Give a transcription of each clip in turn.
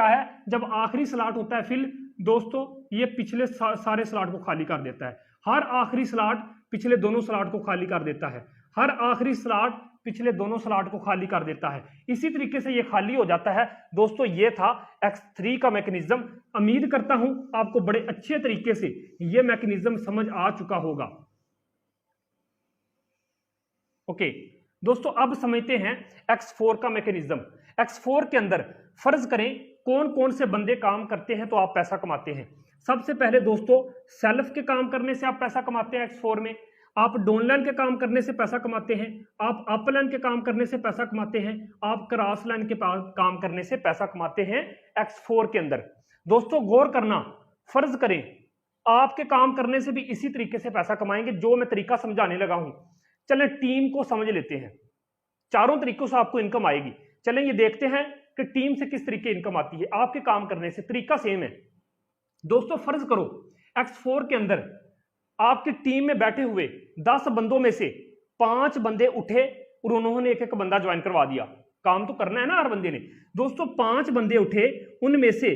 क्या है, जब आखिरी स्लॉट होता है फिल दोस्तों ये पिछले सारे स्लॉट को खाली कर देता है। हर आखिरी स्लॉट पिछले दोनों स्लॉट को खाली कर देता है। हर आखिरी स्लॉट पिछले दोनों स्लॉट को खाली कर देता है। इसी तरीके से ये खाली हो जाता है दोस्तों। ये था X3 का मैकेनिज्म। उम्मीद करता हूं आपको बड़े अच्छे तरीके से ये मैकेनिज्म समझ आ चुका होगा। ओके दोस्तों, अब समझते हैं X4 का मैकेनिज्म। X4 के अंदर फर्ज करें कौन कौन से बंदे काम करते हैं तो आप पैसा कमाते हैं। सबसे पहले दोस्तों सेल्फ के काम करने से आप पैसा कमाते हैं X4 में, आप डाउनलाइन के काम करने से पैसा कमाते हैं, आप अपलाइन के काम करने से पैसा कमाते हैं, आप क्रॉस लाइन के काम करने से पैसा कमाते हैं X4 के अंदर। दोस्तों गौर करना, फर्ज करें आपके काम करने से भी इसी तरीके से पैसा कमाएंगे जो मैं तरीका समझाने लगा हूं। चलें टीम को समझ लेते हैं, चारों तरीकों से आपको इनकम आएगी। चलें ये देखते हैं कि टीम से किस तरीके इनकम आती है। आपके काम करने से तरीका सेम है दोस्तों। फर्ज करो X4 के अंदर आपकी टीम में बैठे हुए 10 बंदों में से 5 बंदे उठे और उन्होंने एक एक बंदा ज्वाइन करवा दिया। काम तो करना है ना हर बंदे ने। दोस्तों 5 बंदे उठे, उनमें से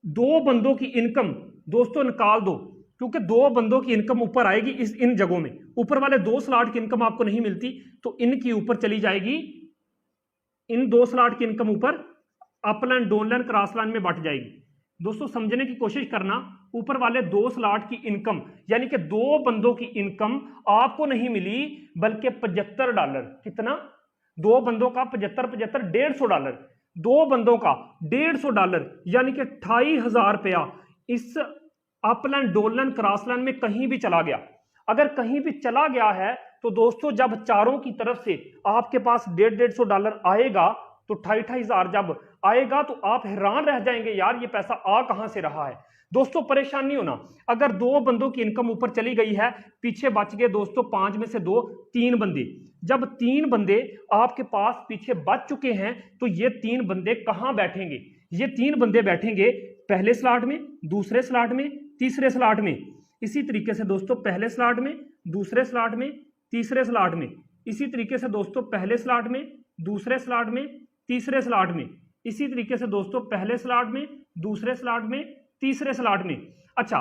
2 बंदों की इनकम दोस्तों निकाल दो, क्योंकि 2 बंदों की इनकम ऊपर आएगी इन जगहों में। ऊपर वाले 2 स्लॉट की इनकम आपको नहीं मिलती तो इनकी ऊपर चली जाएगी। इन 2 स्लॉट की इनकम ऊपर अपलाइन डाउनलाइन क्रॉस लाइन में बट जाएगी। दोस्तों समझने की कोशिश करना, ऊपर वाले 2 स्लॉट की इनकम यानी कि 2 बंदों की इनकम आपको नहीं मिली बल्कि $75। कितना? 2 बंदों का 75 $150। 2 बंदों का $150 यानी कि 28,000 रुपया इस अपलाइन डाउनलाइन क्रॉस लाइन में कहीं भी चला गया। अगर कहीं भी चला गया है तो दोस्तों जब चारों की तरफ से आपके पास $150 आएगा तो 28,000 जब आएगा तो आप हैरान रह जाएंगे, यार ये पैसा आ कहां से रहा है। दोस्तों परेशान नहीं होना, अगर 2 बंदों की इनकम ऊपर चली गई है, पीछे बच गए दोस्तों 5 में से 2, 3 बंदे। जब 3 बंदे आपके पास पीछे बच चुके हैं तो ये 3 बंदे कहां बैठेंगे? ये 3 बंदे बैठेंगे पहले स्लॉट में, दूसरे स्लॉट में, तीसरे स्लॉट में। इसी तरीके से दोस्तों पहले स्लॉट में, दूसरे स्लॉट में, तीसरे स्लॉट में। इसी तरीके से दोस्तों पहले स्लॉट में, दूसरे स्लॉट में, तीसरे स्लॉट में। इसी तरीके से दोस्तों पहले स्लॉट में, दूसरे स्लॉट में, तीसरे स्लॉट में। अच्छा,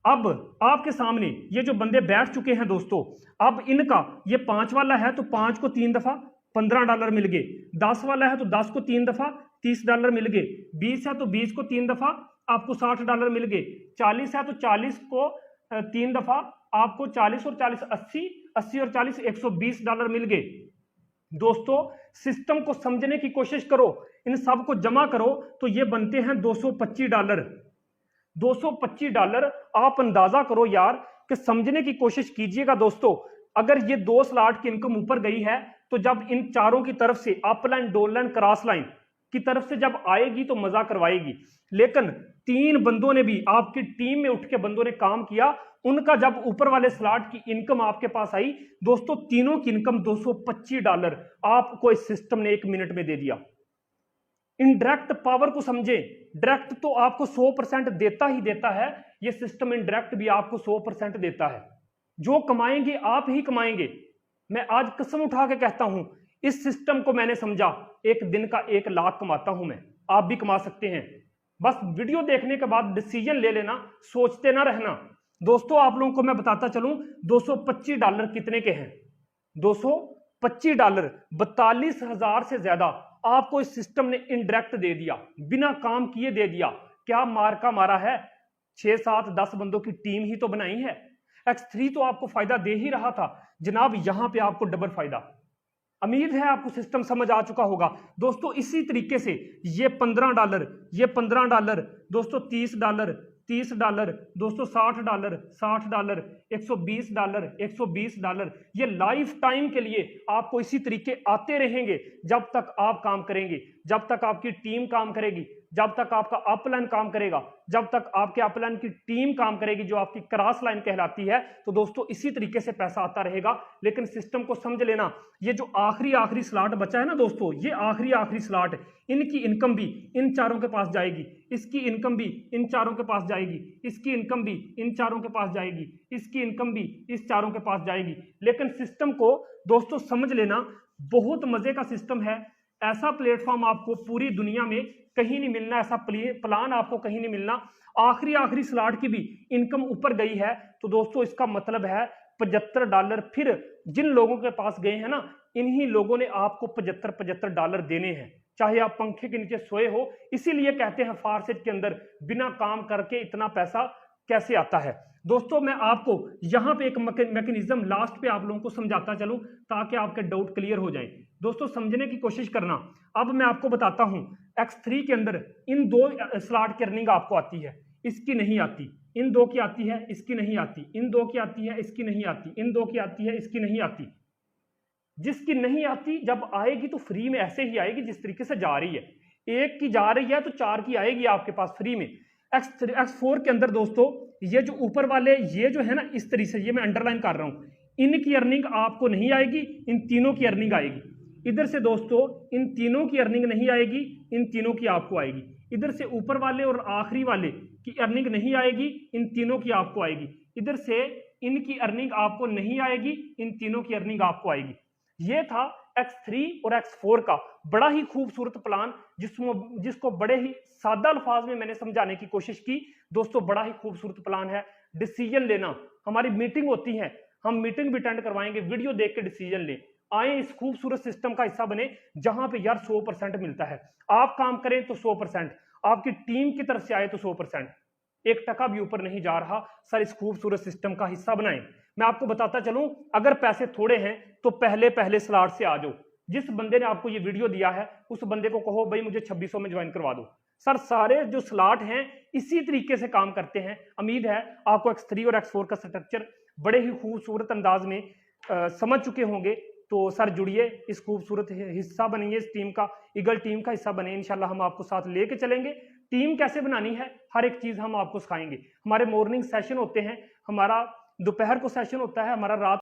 अब आपके सामने ये जो बंदे बैठ चुके हैं दोस्तों, अब इनका ये 5 वाला है तो 5 को 3 दफा $15 मिल गए। 10 वाला है तो 10 को 3 दफा $30 मिल गए। 20 है तो 20 को 3 दफा आपको $60 मिल गए। 40 है तो 40 को 3 दफा आपको 40 और 40 80, 80 और 40 $120 मिल गए। दोस्तों सिस्टम को समझने की कोशिश करो, इन सब को जमा करो तो ये बनते हैं $225। $225 आप अंदाजा करो यार कि समझने की कोशिश कीजिएगा दोस्तों। अगर ये 2 स्लॉट की इनकम ऊपर गई है तो जब इन चारों की तरफ से अपलाइन डाउनलाइन क्रॉस लाइन की तरफ से जब आएगी तो मजा करवाएगी। लेकिन 3 बंदों ने भी, आपकी टीम में उठ के बंदों ने काम किया, उनका जब ऊपर वाले स्लॉट की इनकम आपके पास आई दोस्तों, तीनों की इनकम $225 आपको इस सिस्टम ने 1 मिनट में दे दिया। इनडायरेक्ट पावर को समझे, डायरेक्ट तो आपको 100% देता ही देता है, ये सिस्टम इनडायरेक्ट भी आपको 100% देता है। जो कमाएंगे आप ही कमाएंगे। मैं आज कसम उठा के कहता हूं, इस सिस्टम को मैंने समझा, एक दिन का 1 लाख कमाता हूं मैं, आप भी कमा सकते हैं। बस वीडियो देखने के बाद डिसीजन ले लेना, सोचते ना रहना। दोस्तों आप लोगों को मैं बताता चलूं $225 कितने के हैं। $225 42,000 से ज्यादा आपको इस सिस्टम ने इनडायरेक्ट दे दिया, बिना काम किए दे दिया। क्या मार का मारा है, 6, 7, 10 बंदों की टीम ही तो बनाई है। X3 तो आपको फायदा दे ही रहा था जनाब, यहां पे आपको डबल फायदा। उम्मीद है आपको सिस्टम समझ आ चुका होगा दोस्तों। इसी तरीके से ये $15, ये $15 दोस्तों, $30, $30 दोस्तों, $60, $60, $120, $120। ये लाइफ टाइम के लिए आपको इसी तरीके आते रहेंगे जब तक आप काम करेंगे, जब तक आपकी टीम काम करेगी, जब तक आपका अपलाइन काम करेगा, जब तक आपके अपलाइन की टीम काम करेगी जो आपकी क्रॉस लाइन कहलाती है। तो दोस्तों इसी तरीके से पैसा आता रहेगा। लेकिन सिस्टम को समझ लेना, ये जो आखिरी स्लॉट बचा है ना दोस्तों, ये आखिरी स्लॉट, इनकी इनकम भी इन चारों के पास जाएगी, इसकी इनकम भी इन चारों के पास जाएगी, इसकी इनकम भी इन चारों के पास जाएगी, इसकी इनकम भी इस चारों के पास जाएगी। लेकिन सिस्टम को दोस्तों समझ लेना, बहुत मजे का सिस्टम है। ऐसा प्लेटफॉर्म आपको पूरी दुनिया में कहीं नहीं मिलना, ऐसा प्लान आपको कहीं नहीं मिलना। आखिरी स्लॉट की भी इनकम ऊपर गई है तो दोस्तों इसका मतलब है $75 फिर जिन लोगों के पास गए हैं ना, इन्हीं लोगों ने आपको $75 देने हैं, चाहे आप पंखे के नीचे सोए हो। इसीलिए कहते हैं फारसेट के अंदर बिना काम करके इतना पैसा कैसे आता है। दोस्तों मैं आपको यहां पे एक मैकेनिज्म लास्ट पे आप लोगों को समझाता चलूं ताकि आपके डाउट क्लियर हो जाएं। दोस्तों समझने की कोशिश करना। अब मैं आपको बताता हूं X3 के अंदर इन 2 स्लॉट की अर्निंग आपको आती है, इसकी नहीं आती। इन 2 की आती है, इसकी नहीं आती। इन 2 की आती है, इसकी नहीं आती। इन 2 की आती है, इसकी नहीं आती। जिसकी नहीं आती जब आएगी तो फ्री में ऐसे ही आएगी जिस तरीके से जा रही है। एक की जा रही है तो 4 की आएगी आपके पास फ्री में। X4 के अंदर दोस्तों ये जो ऊपर वाले ये जो है ना, इस तरीके से ये मैं अंडरलाइन कर रहा हूं, इनकी अर्निंग आपको नहीं आएगी, इन तीनों की अर्निंग आएगी। इधर से दोस्तों इन तीनों की अर्निंग नहीं आएगी, इन तीनों की आपको आएगी। इधर से ऊपर वाले और आखिरी वाले की अर्निंग नहीं आएगी, इन तीनों की आपको आएगी। इधर से इनकी अर्निंग आपको नहीं आएगी, इन तीनों की अर्निंग आपको आएगी। ये था X3 और X4 का बड़ा ही खूबसूरत प्लान, जिसको बड़े ही सादा अल्फाज में मैंने समझाने की कोशिश की। दोस्तों बड़ा ही खूबसूरत प्लान है। डिसीजन लेना, हमारी मीटिंग होती है, हम मीटिंग भी अटेंड करवाएंगे, वीडियो देख के डिसीजन ले। आए इस खूबसूरत सिस्टम का हिस्सा बने जहां पे यार 100% मिलता है। आप काम करें तो 100%, आपकी टीम की तरफ से आए तो 100%, 1 टका भी ऊपर नहीं जा रहा। सर इस खूबसूरत सिस्टम का हिस्सा बनाएं। मैं आपको बताता चलूं, अगर पैसे थोड़े हैं तो पहले स्लॉट से आ जाओ। जिस बंदे ने आपको ये वीडियो दिया है उस बंदे को कहो भाई मुझे 2600 में ज्वाइन करवा दो। सर सारे जो स्लॉट हैं इसी तरीके से काम करते हैं। उम्मीद है आपको X3 और X4 का स्ट्रक्चर बड़े ही खूबसूरत अंदाज में समझ चुके होंगे। तो सर जुड़िए, इस खूबसूरत हिस्सा बनिए, इस टीम का, ईगल टीम का हिस्सा बने। इंशाल्लाह हम आपको साथ लेके चलेंगे। टीम कैसे बनानी है हर एक चीज हम आपको सिखाएंगे। हमारे मॉर्निंग सेशन होते हैं, हमारा दोपहर को सेशन होता है, हमारा रात